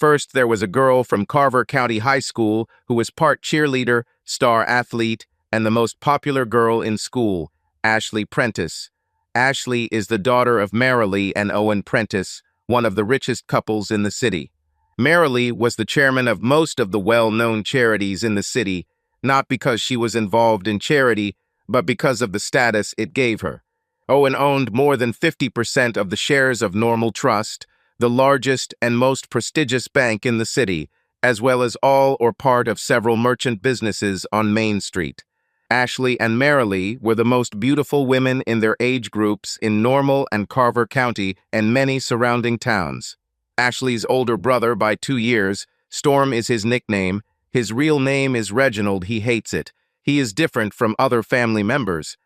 First, there was a girl from Carver County High School who was part cheerleader, star athlete, and the most popular girl in school, Ashley Prentice. Ashley is the daughter of Marilee and Owen Prentice, one of the richest couples in the city. Marilee was the chairman of most of the well-known charities in the city, not because she was involved in charity, but because of the status it gave her. Owen owned more than 50% of the shares of Normal Trust, the largest and most prestigious bank in the city, as well as all or part of several merchant businesses on Main Street. Ashley and Marilee were the most beautiful women in their age groups in Normal and Carver County and many surrounding towns. Ashley's older brother by 2 years, Storm is his nickname. His real name is Reginald. He hates it. He is different from other family members.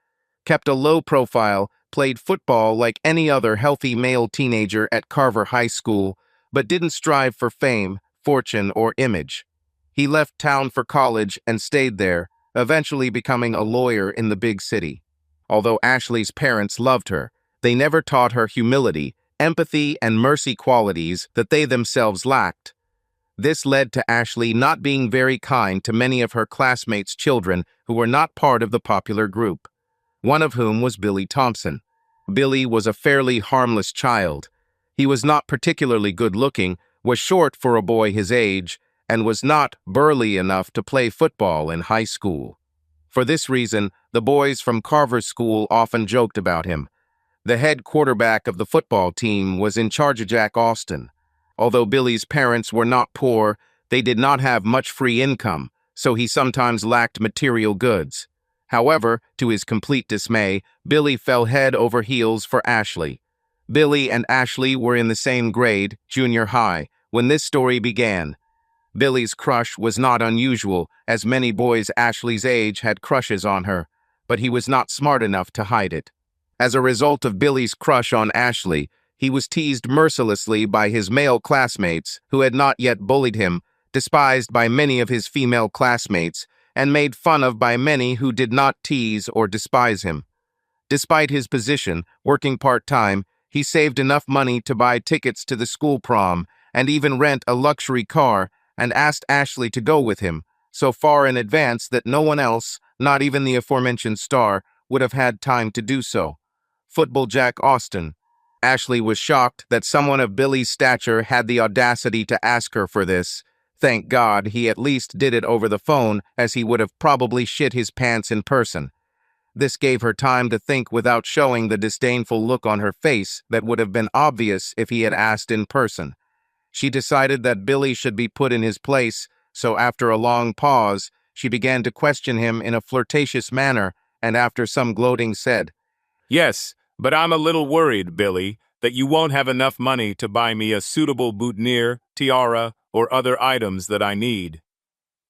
Kept a low profile, played football like any other healthy male teenager at Carver High School, but didn't strive for fame, fortune, or image. He left town for college and stayed there, eventually becoming a lawyer in the big city. Although Ashley's parents loved her, they never taught her humility, empathy, and mercy qualities that they themselves lacked. This led to Ashley not being very kind to many of her classmates' children who were not part of the popular group, one of whom was Billy Thompson. Billy was a fairly harmless child. He was not particularly good-looking, was short for a boy his age, and was not burly enough to play football in high school. For this reason, the boys from Carver's school often joked about him. The head quarterback of the football team was in charge of Jack Austin. Although Billy's parents were not poor, they did not have much free income, so he sometimes lacked material goods. However, to his complete dismay, Billy fell head over heels for Ashley. Billy and Ashley were in the same grade, junior high, when this story began. Billy's crush was not unusual, as many boys Ashley's age had crushes on her, but he was not smart enough to hide it. As a result of Billy's crush on Ashley, he was teased mercilessly by his male classmates who had not yet bullied him, despised by many of his female classmates, and made fun of by many who did not tease or despise him. Despite his position, working part-time, he saved enough money to buy tickets to the school prom and even rent a luxury car and asked Ashley to go with him, so far in advance that no one else, not even the aforementioned star, would have had time to do so. Football Jack Austin. Ashley was shocked that someone of Billy's stature had the audacity to ask her for this. Thank God he at least did it over the phone, as he would have probably shit his pants in person. This gave her time to think without showing the disdainful look on her face that would have been obvious if he had asked in person. She decided that Billy should be put in his place, so after a long pause, she began to question him in a flirtatious manner, and after some gloating said, "Yes, but I'm a little worried, Billy, that you won't have enough money to buy me a suitable boutonniere, tiara, or other items that I need."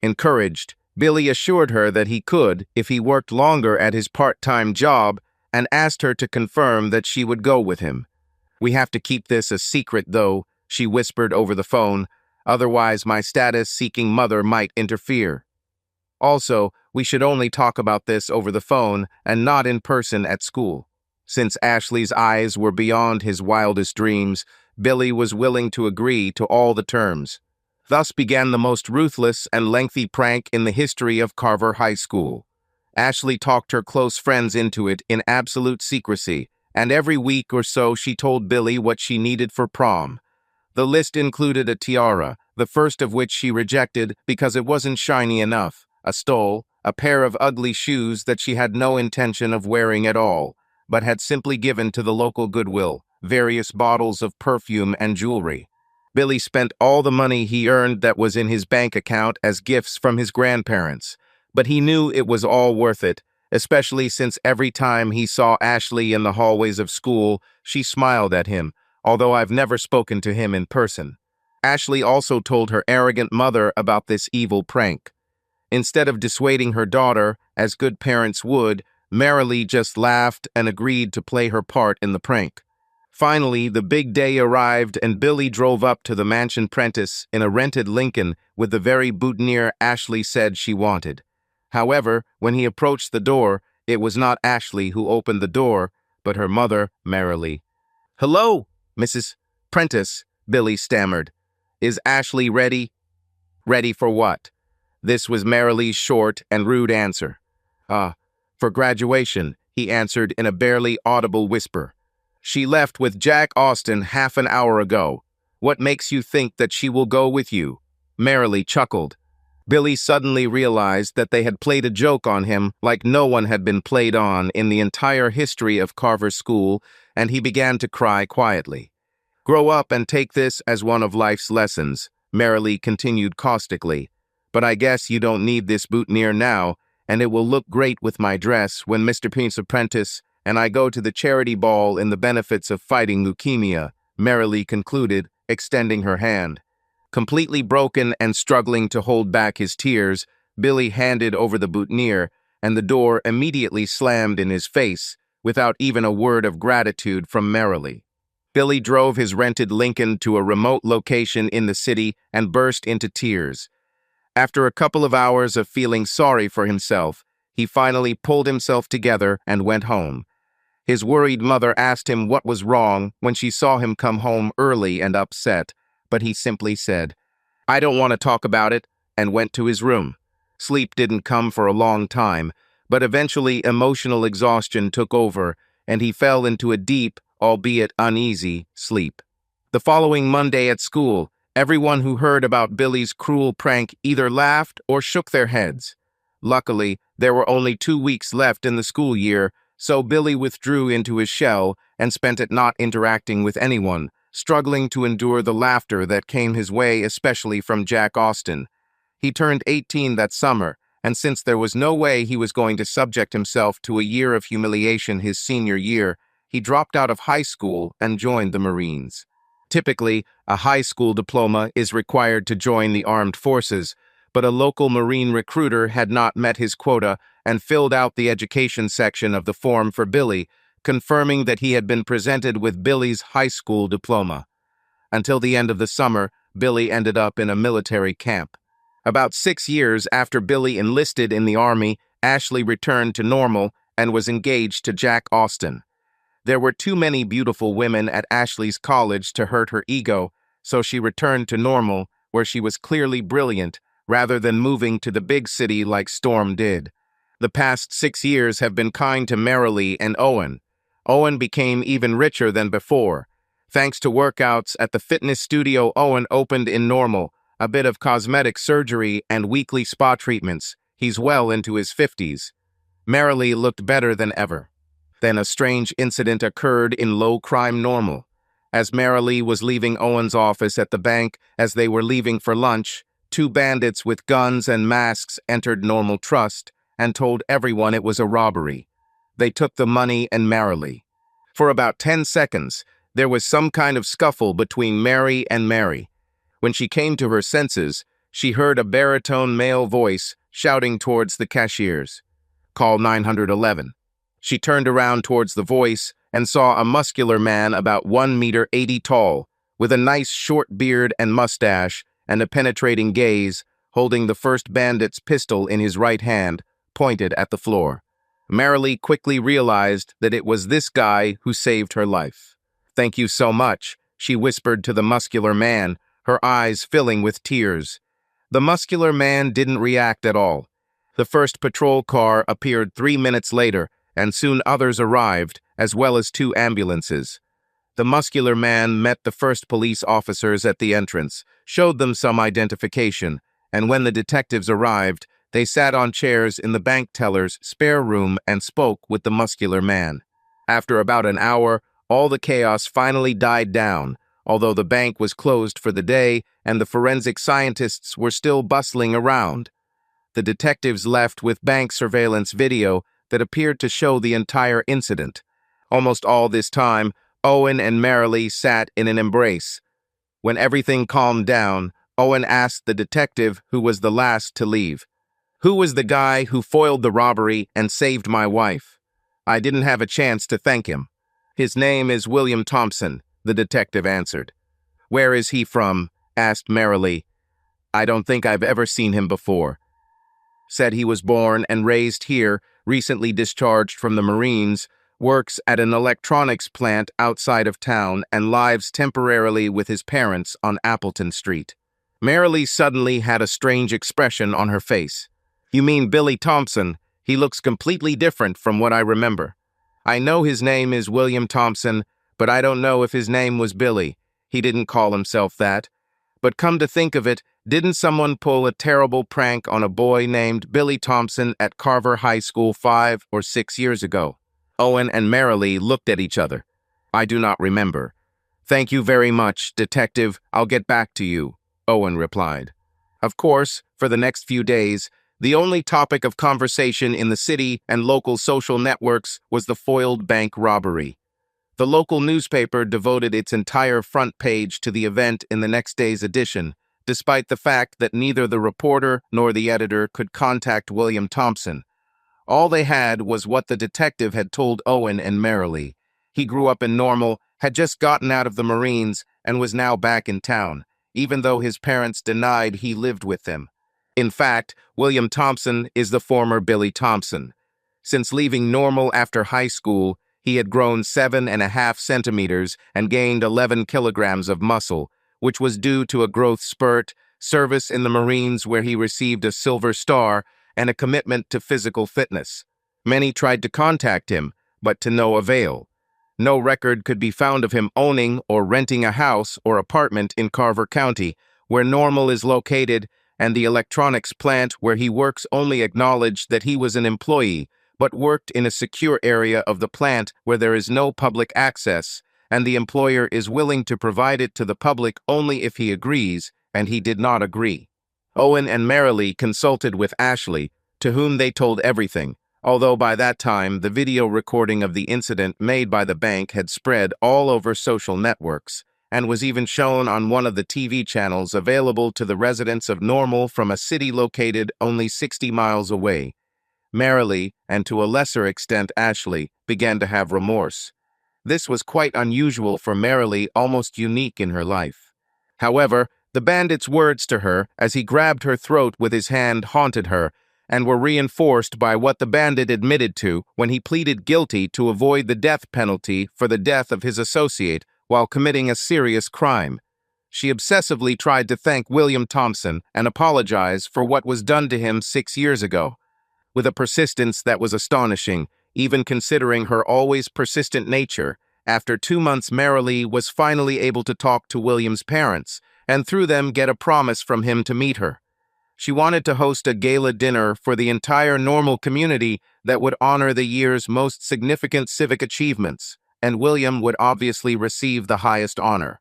Encouraged, Billy assured her that he could if he worked longer at his part-time job and asked her to confirm that she would go with him. "We have to keep this a secret, though," she whispered over the phone, "otherwise my status-seeking mother might interfere. Also, we should only talk about this over the phone and not in person at school." Since Ashley's eyes were beyond his wildest dreams, Billy was willing to agree to all the terms. Thus began the most ruthless and lengthy prank in the history of Carver High School. Ashley talked her close friends into it in absolute secrecy, and every week or so she told Billy what she needed for prom. The list included a tiara, the first of which she rejected because it wasn't shiny enough, a stole, a pair of ugly shoes that she had no intention of wearing at all, but had simply given to the local Goodwill, various bottles of perfume and jewelry. Billy spent all the money he earned that was in his bank account as gifts from his grandparents, but he knew it was all worth it, especially since every time he saw Ashley in the hallways of school, she smiled at him, although I've never spoken to him in person. Ashley also told her arrogant mother about this evil prank. Instead of dissuading her daughter, as good parents would, Marilee just laughed and agreed to play her part in the prank. Finally, the big day arrived and Billy drove up to the mansion Prentice in a rented Lincoln with the very boutonniere Ashley said she wanted. However, when he approached the door, it was not Ashley who opened the door, but her mother, Marilee. "Hello, Mrs. Prentice," Billy stammered. Is Ashley ready? Ready for what? This was Marilee's short and rude answer. For graduation, he answered in a barely audible whisper. She left with Jack Austin half an hour ago. What makes you think that she will go with you? Marilee chuckled. Billy suddenly realized that they had played a joke on him like no one had been played on in the entire history of Carver School, and he began to cry quietly. Grow up and take this as one of life's lessons, Marilee continued caustically. But I guess you don't need this boutonniere now, and it will look great with my dress when Mr. Prince's apprentice and I go to the charity ball in the benefits of fighting leukemia, Marilee concluded, extending her hand. Completely broken and struggling to hold back his tears, Billy handed over the boutonniere, and the door immediately slammed in his face, without even a word of gratitude from Marilee. Billy drove his rented Lincoln to a remote location in the city and burst into tears. After a couple of hours of feeling sorry for himself, he finally pulled himself together and went home. His worried mother asked him what was wrong when she saw him come home early and upset, but he simply said, "I don't want to talk about it," and went to his room. Sleep didn't come for a long time, but eventually emotional exhaustion took over, and he fell into a deep, albeit uneasy, sleep. The following Monday at school, everyone who heard about Billy's cruel prank either laughed or shook their heads. Luckily, there were only 2 weeks left in the school year, so Billy withdrew into his shell and spent it not interacting with anyone, struggling to endure the laughter that came his way, especially from Jack Austin. He turned 18 that summer, and since there was no way he was going to subject himself to a year of humiliation his senior year, he dropped out of high school and joined the Marines. Typically, a high school diploma is required to join the armed forces, but a local Marine recruiter had not met his quota and filled out the education section of the form for Billy, confirming that he had been presented with Billy's high school diploma. Until the end of the summer, Billy ended up in a military camp. About 6 years after Billy enlisted in the Army, Ashley returned to normal and was engaged to Jack Austin. There were too many beautiful women at Ashley's college to hurt her ego, so she returned to normal, where she was clearly brilliant, rather than moving to the big city like Storm did. The past 6 years have been kind to Marilee and Owen. Owen became even richer than before. Thanks to workouts at the fitness studio Owen opened in Normal, a bit of cosmetic surgery and weekly spa treatments, he's well into his 50s. Marilee looked better than ever. Then a strange incident occurred in low-crime Normal. As Marilee was leaving Owen's office at the bank as they were leaving for lunch, 2 bandits with guns and masks entered Normal Trust and told everyone it was a robbery. They took the money and Marilee. For about 10 seconds, there was some kind of scuffle between Mary and Mary. When she came to her senses, she heard a baritone male voice shouting towards the cashiers, "Call 911. She turned around towards the voice and saw a muscular man about 1.80 meters tall, with a nice short beard and mustache and a penetrating gaze, holding the first bandit's pistol in his right hand, pointed at the floor. Marilee quickly realized that it was this guy who saved her life. "Thank you so much," she whispered to the muscular man, her eyes filling with tears. The muscular man didn't react at all. The first patrol car appeared 3 minutes later, and soon others arrived, as well as 2 ambulances. The muscular man met the first police officers at the entrance, showed them some identification, and when the detectives arrived, they sat on chairs in the bank teller's spare room and spoke with the muscular man. After about an hour, all the chaos finally died down, although the bank was closed for the day and the forensic scientists were still bustling around. The detectives left with bank surveillance video that appeared to show the entire incident. Almost all this time, Owen and Marilee sat in an embrace. When everything calmed down, Owen asked the detective who was the last to leave, "Who was the guy who foiled the robbery and saved my wife?" "I didn't have a chance to thank him." "His name is William Thompson," the detective answered. "Where is he from?" asked Marilee. "I don't think I've ever seen him before." "Said he was born and raised here, recently discharged from the Marines, works at an electronics plant outside of town, and lives temporarily with his parents on Appleton Street. Marilee suddenly had a strange expression on her face. "You mean Billy Thompson? He looks completely different from what I remember. I know his name is William Thompson, but I don't know if his name was Billy. He didn't call himself that. But come to think of it, didn't someone pull a terrible prank on a boy named Billy Thompson at Carver High School 5 or 6 years ago?" Owen and Marilee looked at each other. "I do not remember." "Thank you very much, Detective. I'll get back to you," Owen replied. Of course, for the next few days, the only topic of conversation in the city and local social networks was the foiled bank robbery. The local newspaper devoted its entire front page to the event in the next day's edition, despite the fact that neither the reporter nor the editor could contact William Thompson. All they had was what the detective had told Owen and Marilee. He grew up in Normal, had just gotten out of the Marines, and was now back in town, even though his parents denied he lived with them. In fact, William Thompson is the former Billy Thompson. Since leaving Normal after high school, he had grown 7.5 centimeters and gained 11 kilograms of muscle, which was due to a growth spurt, service in the Marines where he received a Silver Star, and a commitment to physical fitness. Many tried to contact him, but to no avail. No record could be found of him owning or renting a house or apartment in Carver County, where Normal is located, and the electronics plant where he works only acknowledged that he was an employee, but worked in a secure area of the plant where there is no public access, and the employer is willing to provide it to the public only if he agrees, and he did not agree. Owen and Marilee consulted with Ashley, to whom they told everything, although by that time the video recording of the incident made by the bank had spread all over social networks, and was even shown on one of the TV channels available to the residents of Normal from a city located only 60 miles away. Marilee, and to a lesser extent Ashley, began to have remorse. This was quite unusual for Marilee, almost unique in her life. However, the bandit's words to her, as he grabbed her throat with his hand, haunted her, and were reinforced by what the bandit admitted to when he pleaded guilty to avoid the death penalty for the death of his associate while committing a serious crime. She obsessively tried to thank William Thompson and apologize for what was done to him 6 years ago, with a persistence that was astonishing, even considering her always persistent nature. After 2 months, Marilee was finally able to talk to William's parents, and through them get a promise from him to meet her. She wanted to host a gala dinner for the entire Normal community that would honor the year's most significant civic achievements, and William would obviously receive the highest honor.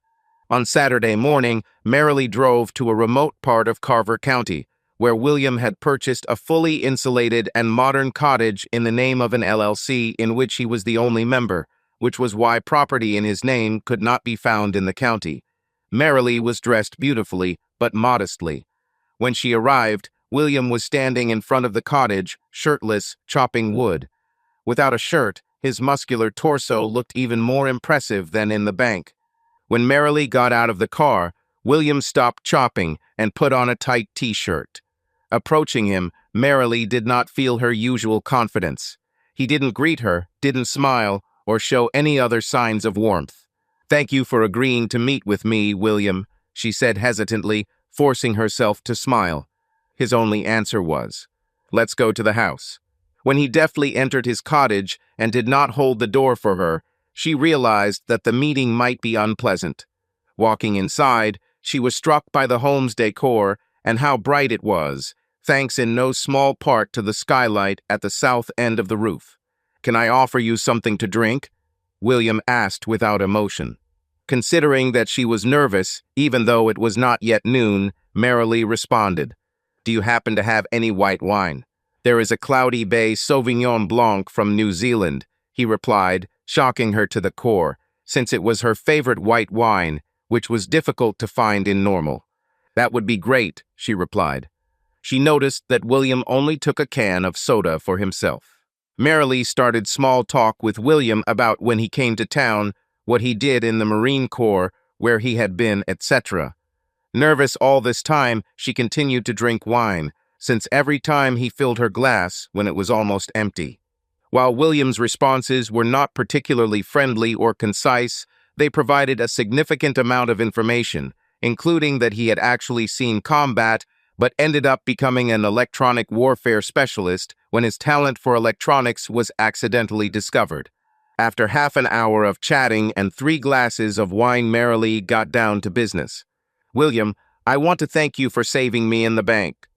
On Saturday morning, Marilee drove to a remote part of Carver County, where William had purchased a fully insulated and modern cottage in the name of an LLC in which he was the only member, which was why property in his name could not be found in the county. Marilee was dressed beautifully, but modestly. When she arrived, William was standing in front of the cottage, shirtless, chopping wood. Without a shirt, his muscular torso looked even more impressive than in the bank. When Marilee got out of the car, William stopped chopping and put on a tight t-shirt. Approaching him, Marilee did not feel her usual confidence. He didn't greet her, didn't smile, or show any other signs of warmth. "Thank you for agreeing to meet with me, William," she said hesitantly, forcing herself to smile. His only answer was, "Let's go to the house." When he deftly entered his cottage and did not hold the door for her, she realized that the meeting might be unpleasant. Walking inside, she was struck by the home's decor and how bright it was, thanks in no small part to the skylight at the south end of the roof. "Can I offer you something to drink?" William asked without emotion. Considering that she was nervous, even though it was not yet noon, Marilee responded, "Do you happen to have any white wine?" "There is a Cloudy Bay Sauvignon Blanc from New Zealand," he replied, shocking her to the core, since it was her favorite white wine, which was difficult to find in Normal. "That would be great," she replied. She noticed that William only took a can of soda for himself. Marilee started small talk with William about when he came to town, what he did in the Marine Corps, where he had been, etc. Nervous all this time, she continued to drink wine, since every time he filled her glass when it was almost empty. While William's responses were not particularly friendly or concise, they provided a significant amount of information, including that he had actually seen combat but ended up becoming an electronic warfare specialist when his talent for electronics was accidentally discovered. After half an hour of chatting and 3 glasses of wine, merrily got down to business. "William, I want to thank you for saving me in the bank.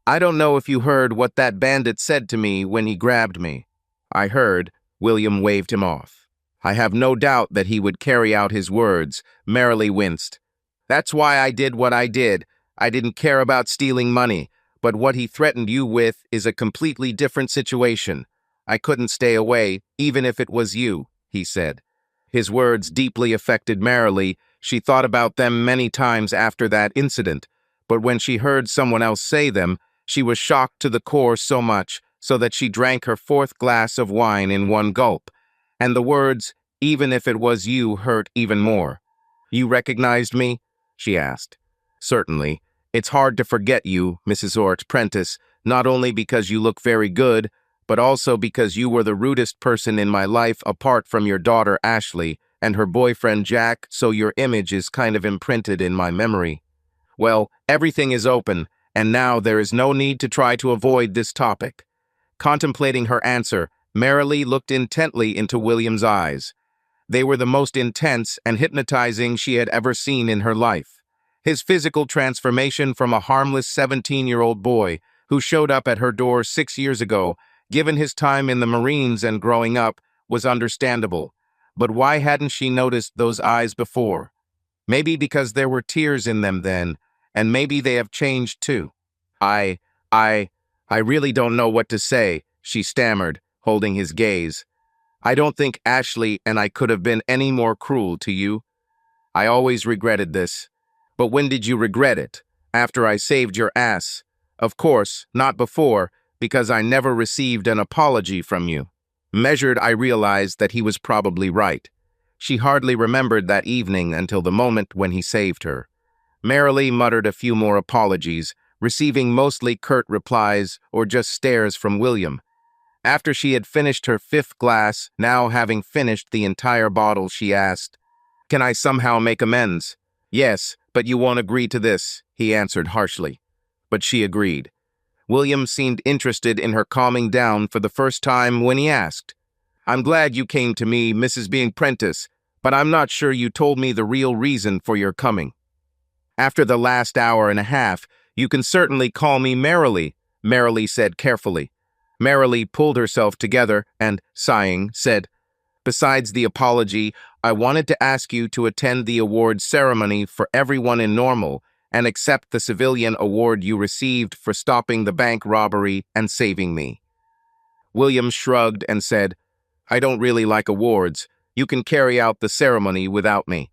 I don't know if you heard what that bandit said to me when he grabbed me." "I heard." William waved him off. "I have no doubt that he would carry out his words." Merrily winced. "That's why I did what I did. I didn't care about stealing money, but what he threatened you with is a completely different situation. I couldn't stay away, even if it was you," he said. His words deeply affected Merrily. She thought about them many times after that incident, but when she heard someone else say them, she was shocked to the core so much so that she drank her 4th glass of wine in one gulp. And the words, "even if it was you," hurt even more. "You recognized me?" she asked. "Certainly. It's hard to forget you, Mrs. Prentice, not only because you look very good, but also because you were the rudest person in my life apart from your daughter Ashley and her boyfriend Jack, so your image is kind of imprinted in my memory." "Well, everything is open, and now there is no need to try to avoid this topic." Contemplating her answer, Merrily looked intently into William's eyes. They were the most intense and hypnotizing she had ever seen in her life. His physical transformation from a harmless 17-year-old boy who showed up at her door 6 years ago, given his time in the Marines and growing up, was understandable. But why hadn't she noticed those eyes before? Maybe because there were tears in them then, and maybe they have changed too. I really don't know what to say," she stammered, holding his gaze. "I don't think Ashley and I could have been any more cruel to you. I always regretted this." "But when did you regret it?" "After I saved your ass. Of course, not before, because I never received an apology from you." Measured, I realized that he was probably right. She hardly remembered that evening until the moment when he saved her. Merrily muttered a few more apologies, receiving mostly curt replies or just stares from William. After she had finished her 5th glass, now having finished the entire bottle, she asked, "Can I somehow make amends?" "Yes, but you won't agree to this," he answered harshly. But she agreed. William seemed interested in her calming down for the first time when he asked, "I'm glad you came to me, Mrs. Prentice, but I'm not sure you told me the real reason for your coming." "After the last hour and a half, you can certainly call me Merrily," Merrily said carefully. Merrily pulled herself together and, sighing, said, "Besides the apology, I wanted to ask you to attend the awards ceremony for everyone in Normal and accept the civilian award you received for stopping the bank robbery and saving me." William shrugged and said, "I don't really like awards. You can carry out the ceremony without me.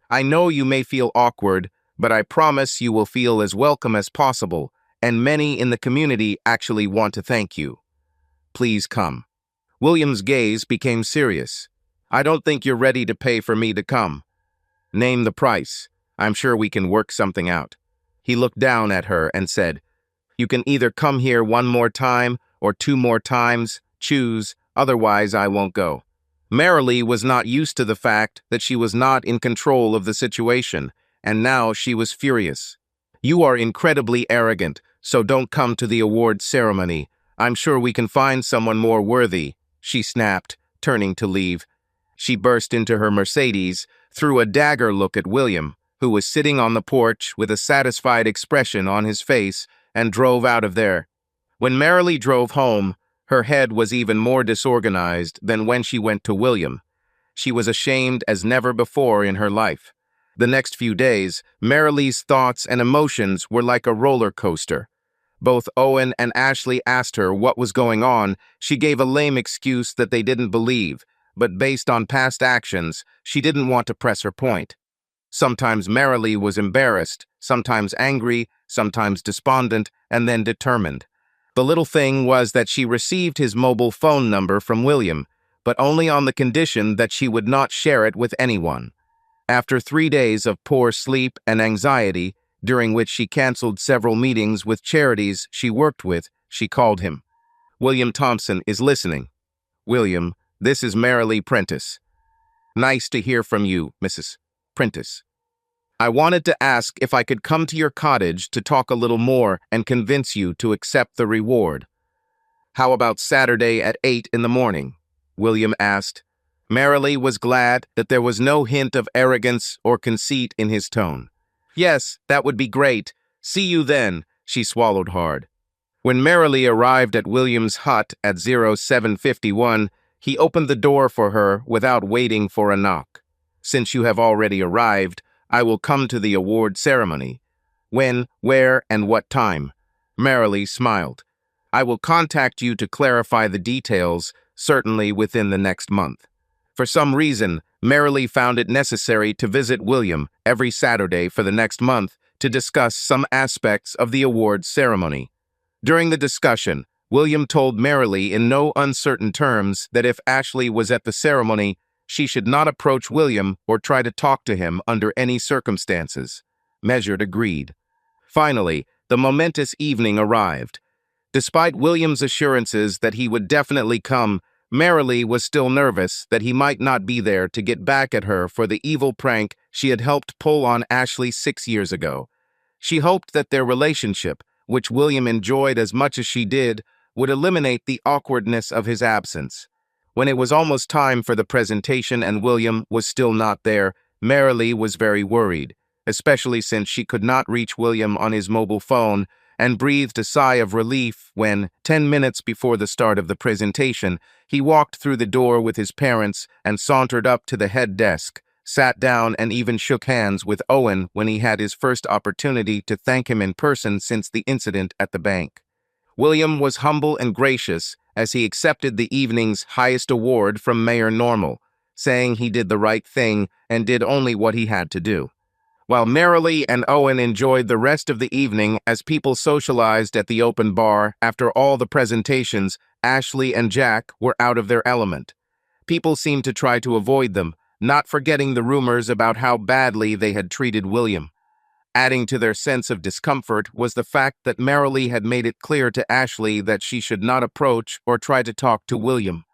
I know you may feel awkward, but I promise you will feel as welcome as possible, and many in the community actually want to thank you. Please come." William's gaze became serious. "I don't think you're ready to pay for me to come." "Name the price. I'm sure we can work something out." He looked down at her and said, "You can either come here one more time or 2 more times. Choose, otherwise I won't go." Merrily was not used to the fact that she was not in control of the situation, and now she was furious. "You are incredibly arrogant, so don't come to the award ceremony. I'm sure we can find someone more worthy," she snapped, turning to leave. She burst into her Mercedes, threw a dagger look at William, who was sitting on the porch with a satisfied expression on his face, and drove out of there. When Merrily drove home, her head was even more disorganized than when she went to William. She was ashamed as never before in her life. The next few days, Merrily's thoughts and emotions were like a roller coaster. Both Owen and Ashley asked her what was going on. She gave a lame excuse that they didn't believe, but based on past actions, she didn't want to press her point. Sometimes Merrily was embarrassed, sometimes angry, sometimes despondent, and then determined. The little thing was that she received his mobile phone number from William, but only on the condition that she would not share it with anyone. After 3 days of poor sleep and anxiety, during which she canceled several meetings with charities she worked with, she called him. "William Thompson is listening." William, this is Marilee Prentice. Nice to hear from you, Mrs. Prentice. I wanted to ask if I could come to your cottage to talk a little more and convince you to accept the reward. How about Saturday at 8 in the morning? William asked. Marilee was glad that there was no hint of arrogance or conceit in his tone. Yes, that would be great. See you then, she swallowed hard. When Marilee arrived at William's hut at 0751, he opened the door for her without waiting for a knock. Since you have already arrived, I will come to the award ceremony. When, where, and what time? Marilee smiled. I will contact you to clarify the details, certainly within the next month. For some reason, Marilee found it necessary to visit William every Saturday for the next month to discuss some aspects of the awards ceremony. During the discussion, William told Marilee in no uncertain terms that if Ashley was at the ceremony, she should not approach William or try to talk to him under any circumstances. Measured agreed. Finally, the momentous evening arrived. Despite William's assurances that he would definitely come, Marilee was still nervous that he might not be there to get back at her for the evil prank she had helped pull on Ashley 6 years ago. She hoped that their relationship, which William enjoyed as much as she did, would eliminate the awkwardness of his absence. When it was almost time for the presentation and William was still not there, Marilee was very worried, especially since she could not reach William on his mobile phone, and breathed a sigh of relief when, 10 minutes before the start of the presentation, he walked through the door with his parents and sauntered up to the head desk, sat down and even shook hands with Owen when he had his first opportunity to thank him in person since the incident at the bank. William was humble and gracious as he accepted the evening's highest award from Mayor Normal, saying he did the right thing and did only what he had to do. While Marilee and Owen enjoyed the rest of the evening as people socialized at the open bar after all the presentations, Ashley and Jack were out of their element. People seemed to try to avoid them, not forgetting the rumors about how badly they had treated William. Adding to their sense of discomfort was the fact that Marilee had made it clear to Ashley that she should not approach or try to talk to William.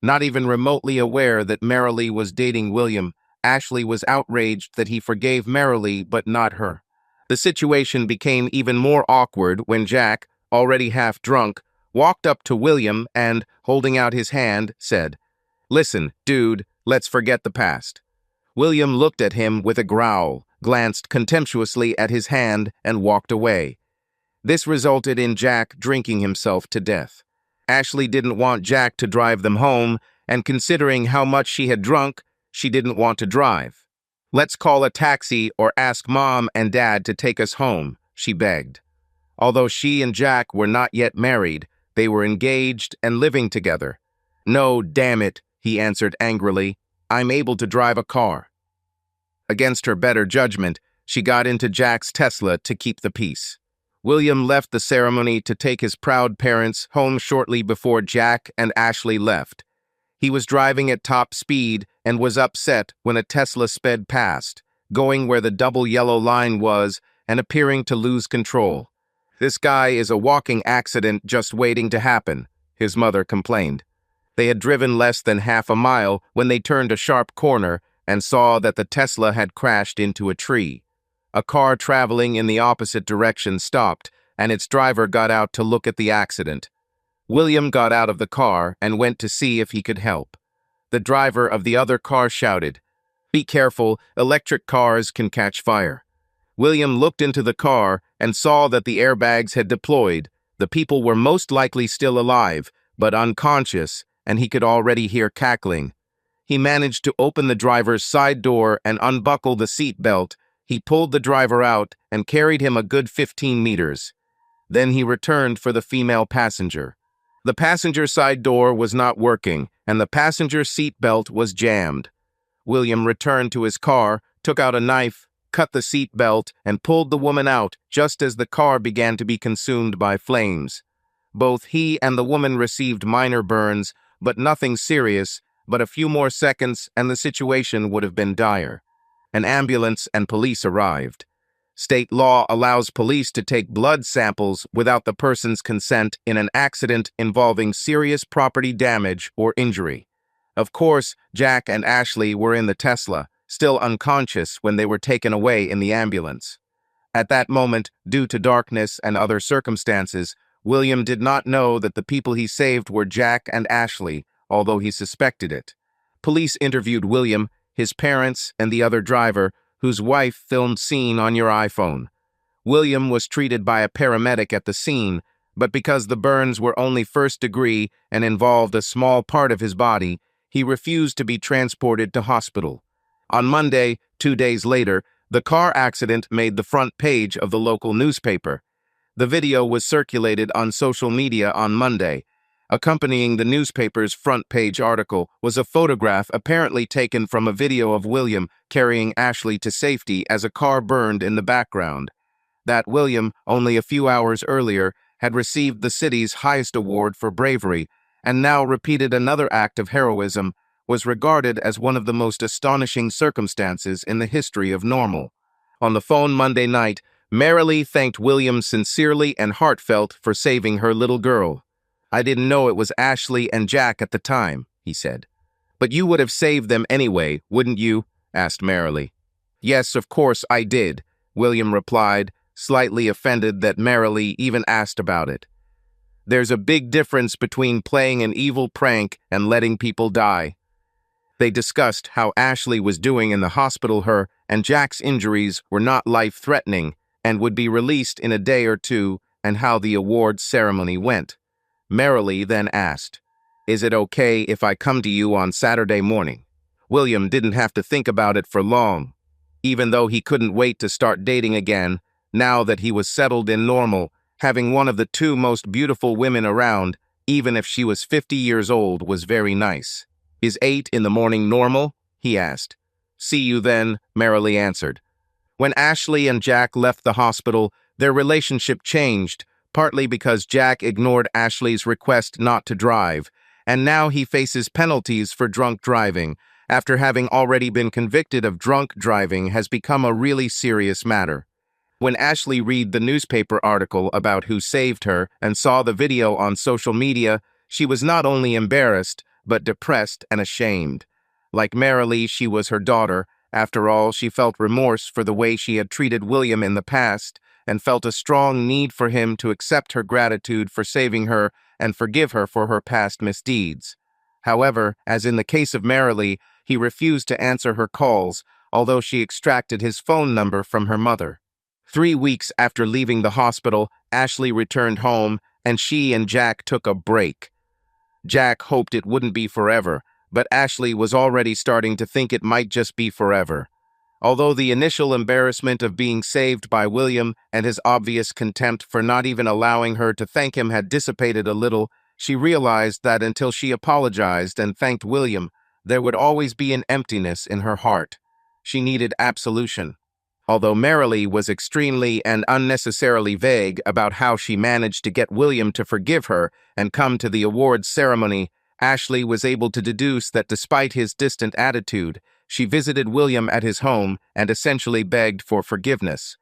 Not even remotely aware that Marilee was dating William, Ashley was outraged that he forgave Marilee but not her. The situation became even more awkward when Jack, already half drunk, walked up to William and, holding out his hand, said, "Listen, dude, let's forget the past." William looked at him with a growl, glanced contemptuously at his hand, and walked away. This resulted in Jack drinking himself to death. Ashley didn't want Jack to drive them home, and considering how much she had drunk, she didn't want to drive. "Let's call a taxi or ask Mom and Dad to take us home," she begged. Although she and Jack were not yet married, they were engaged and living together. "No, damn it," he answered angrily. "I'm able to drive a car." Against her better judgment, she got into Jack's Tesla to keep the peace. William left the ceremony to take his proud parents home shortly before Jack and Ashley left. He was driving at top speed and was upset when a Tesla sped past, going where the double yellow line was and appearing to lose control. "This guy is a walking accident just waiting to happen," his mother complained. They had driven less than half a mile when they turned a sharp corner and saw that the Tesla had crashed into a tree. A car traveling in the opposite direction stopped, and its driver got out to look at the accident. William got out of the car and went to see if he could help. The driver of the other car shouted, "Be careful, electric cars can catch fire." William looked into the car and saw that the airbags had deployed. The people were most likely still alive, but unconscious, and he could already hear cackling. He managed to open the driver's side door and unbuckle the seat belt. He pulled the driver out and carried him a good 15 meters. Then he returned for the female passenger. The passenger side door was not working, and the passenger seat belt was jammed. William returned to his car, took out a knife, cut the seat belt, and pulled the woman out just as the car began to be consumed by flames. Both he and the woman received minor burns, but nothing serious, but a few more seconds and the situation would have been dire. An ambulance and police arrived. State law allows police to take blood samples without the person's consent in an accident involving serious property damage or injury. Of course, Jack and Ashley were in the Tesla, still unconscious when they were taken away in the ambulance. At that moment, due to darkness and other circumstances, William did not know that the people he saved were Jack and Ashley, although he suspected it. Police interviewed William, his parents, and the other driver, whose wife filmed scene on your iPhone. William was treated by a paramedic at the scene, but because the burns were only first degree and involved a small part of his body, he refused to be transported to hospital. On Monday, 2 days later, the car accident made the front page of the local newspaper. The video was circulated on social media on Monday. Accompanying the newspaper's front page article was a photograph apparently taken from a video of William carrying Ashley to safety as a car burned in the background. That William, only a few hours earlier, had received the city's highest award for bravery, and now repeated another act of heroism, was regarded as one of the most astonishing circumstances in the history of normal. On the phone Monday night, Marilee thanked William sincerely and heartfelt for saving her little girl. "I didn't know it was Ashley and Jack at the time," he said. "But you would have saved them anyway, wouldn't you?" asked Marilee. "Yes, of course I did," William replied, slightly offended that Marilee even asked about it. "There's a big difference between playing an evil prank and letting people die." They discussed how Ashley was doing in the hospital. Her and Jack's injuries were not life-threatening and would be released in a day or two, and how the awards ceremony went. Marilee then asked, "Is it okay if I come to you on Saturday morning?" William didn't have to think about it for long. Even though he couldn't wait to start dating again, now that he was settled in normal, having one of the two most beautiful women around, even if she was 50 years old, was very nice. "Is 8 in the morning normal?" he asked. "See you then," Marilee answered. When Ashley and Jack left the hospital, their relationship changed, partly because Jack ignored Ashley's request not to drive, and now he faces penalties for drunk driving, after having already been convicted of drunk driving has become a really serious matter. When Ashley read the newspaper article about who saved her and saw the video on social media, she was not only embarrassed, but depressed and ashamed. Like Marilee, she was her daughter. After all, she felt remorse for the way she had treated William in the past, and felt a strong need for him to accept her gratitude for saving her and forgive her for her past misdeeds. However, as in the case of Marilee, he refused to answer her calls, although she extracted his phone number from her mother. 3 weeks after leaving the hospital, Ashley returned home, and she and Jack took a break. Jack hoped it wouldn't be forever, but Ashley was already starting to think it might just be forever. Although the initial embarrassment of being saved by William and his obvious contempt for not even allowing her to thank him had dissipated a little, she realized that until she apologized and thanked William, there would always be an emptiness in her heart. She needed absolution. Although Marilee was extremely and unnecessarily vague about how she managed to get William to forgive her and come to the awards ceremony, Ashley was able to deduce that despite his distant attitude, she visited William at his home and essentially begged for forgiveness.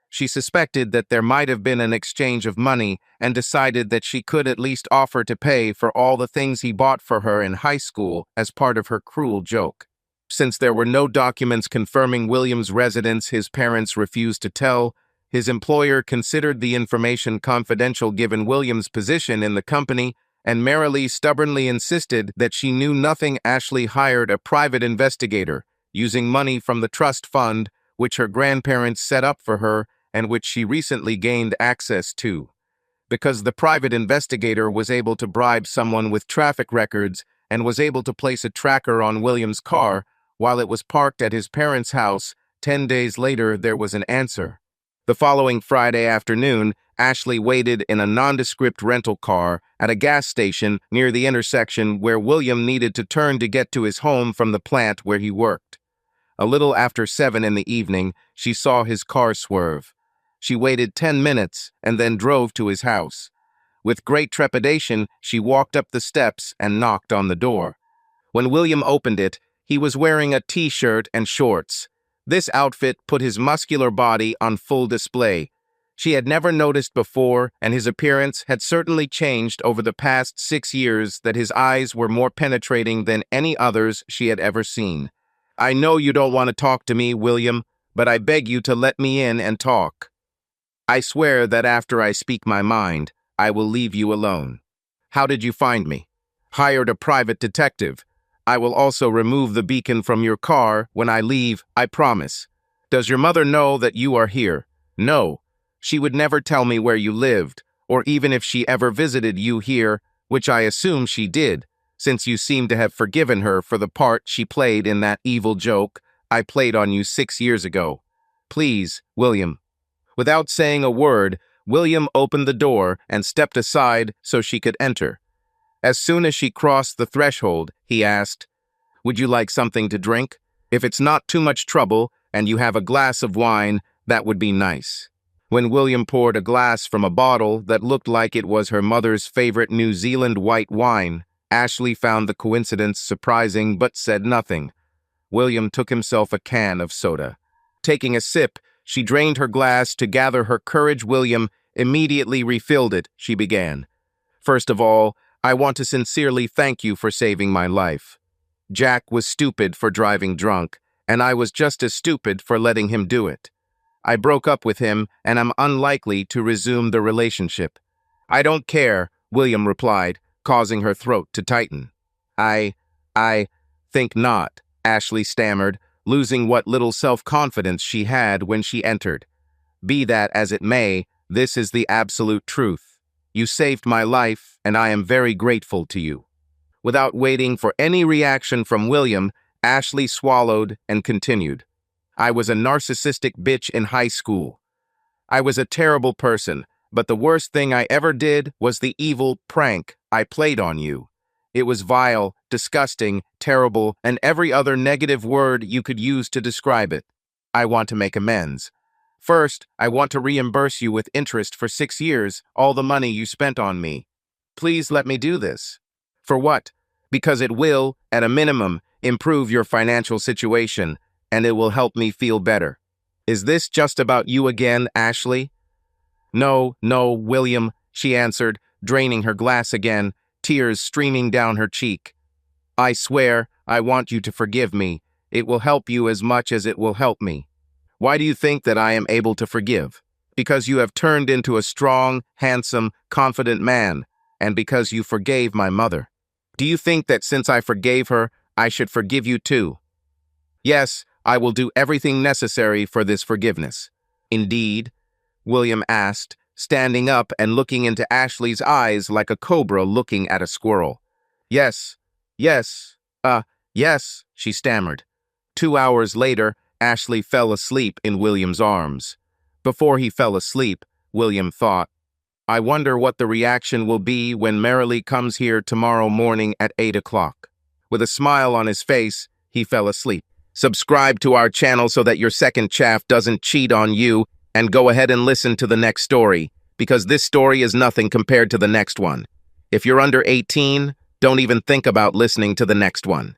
She suspected that there might have been an exchange of money and decided that she could at least offer to pay for all the things he bought for her in high school as part of her cruel joke. Since there were no documents confirming William's residence his parents refused to tell, his employer considered the information confidential given William's position in the company, and Marilee stubbornly insisted that she knew nothing. Ashley hired a private investigator, using money from the trust fund, which her grandparents set up for her and which she recently gained access to. Because the private investigator was able to bribe someone with traffic records and was able to place a tracker on William's car while it was parked at his parents' house, 10 days later there was an answer. The following Friday afternoon, Ashley waited in a nondescript rental car at a gas station near the intersection where William needed to turn to get to his home from the plant where he worked. A little after 7 in the evening, she saw his car swerve. She waited 10 minutes and then drove to his house. With great trepidation, she walked up the steps and knocked on the door. When William opened it, he was wearing a t-shirt and shorts. This outfit put his muscular body on full display. She had never noticed before, and his appearance had certainly changed over the past 6 years, that his eyes were more penetrating than any others she had ever seen. "I know you don't want to talk to me, William, but I beg you to let me in and talk. I swear that after I speak my mind, I will leave you alone." "How did you find me?" "Hired a private detective. I will also remove the beacon from your car when I leave, I promise." "Does your mother know that you are here?" "No. She would never tell me where you lived, or even if she ever visited you here, which I assume she did, since you seem to have forgiven her for the part she played in that evil joke I played on you 6 years ago. Please, William." Without saying a word, William opened the door and stepped aside so she could enter. As soon as she crossed the threshold, he asked, "Would you like something to drink? If it's not too much trouble and you have a glass of wine, that would be nice." When William poured a glass from a bottle that looked like it was her mother's favorite New Zealand white wine, Ashley found the coincidence surprising but said nothing. William took himself a can of soda. Taking a sip, she drained her glass to gather her courage. William immediately refilled it. She began, "First of all, I want to sincerely thank you for saving my life. Jack was stupid for driving drunk, and I was just as stupid for letting him do it. I broke up with him, and I'm unlikely to resume the relationship." "I don't care," William replied, causing her throat to tighten. I think not," Ashley stammered, losing what little self-confidence she had when she entered. "Be that as it may, this is the absolute truth. You saved my life, and I am very grateful to you." Without waiting for any reaction from William, Ashley swallowed and continued. "I was a narcissistic bitch in high school. I was a terrible person, but the worst thing I ever did was the evil prank I played on you. It was vile, disgusting, terrible, and every other negative word you could use to describe it. I want to make amends. First, I want to reimburse you with interest for 6 years, all the money you spent on me. Please let me do this." "For what?" "Because it will, at a minimum, improve your financial situation, and it will help me feel better." "Is this just about you again, Ashley?" No, William," she answered, draining her glass again, tears streaming down her cheek. "I swear, I want you to forgive me. It will help you as much as it will help me." "Why do you think that I am able to forgive?" "Because you have turned into a strong, handsome, confident man, and because you forgave my mother." "Do you think that since I forgave her, I should forgive you too?" "Yes, I will do everything necessary for this forgiveness." "Indeed?" William asked, standing up and looking into Ashley's eyes like a cobra looking at a squirrel. Yes, she stammered. 2 hours later, Ashley fell asleep in William's arms. Before he fell asleep, William thought, "I wonder what the reaction will be when Merrily comes here tomorrow morning at 8 o'clock. With a smile on his face, he fell asleep. Subscribe to our channel so that your second chaff doesn't cheat on you, and go ahead and listen to the next story, because this story is nothing compared to the next one. If you're under 18, don't even think about listening to the next one.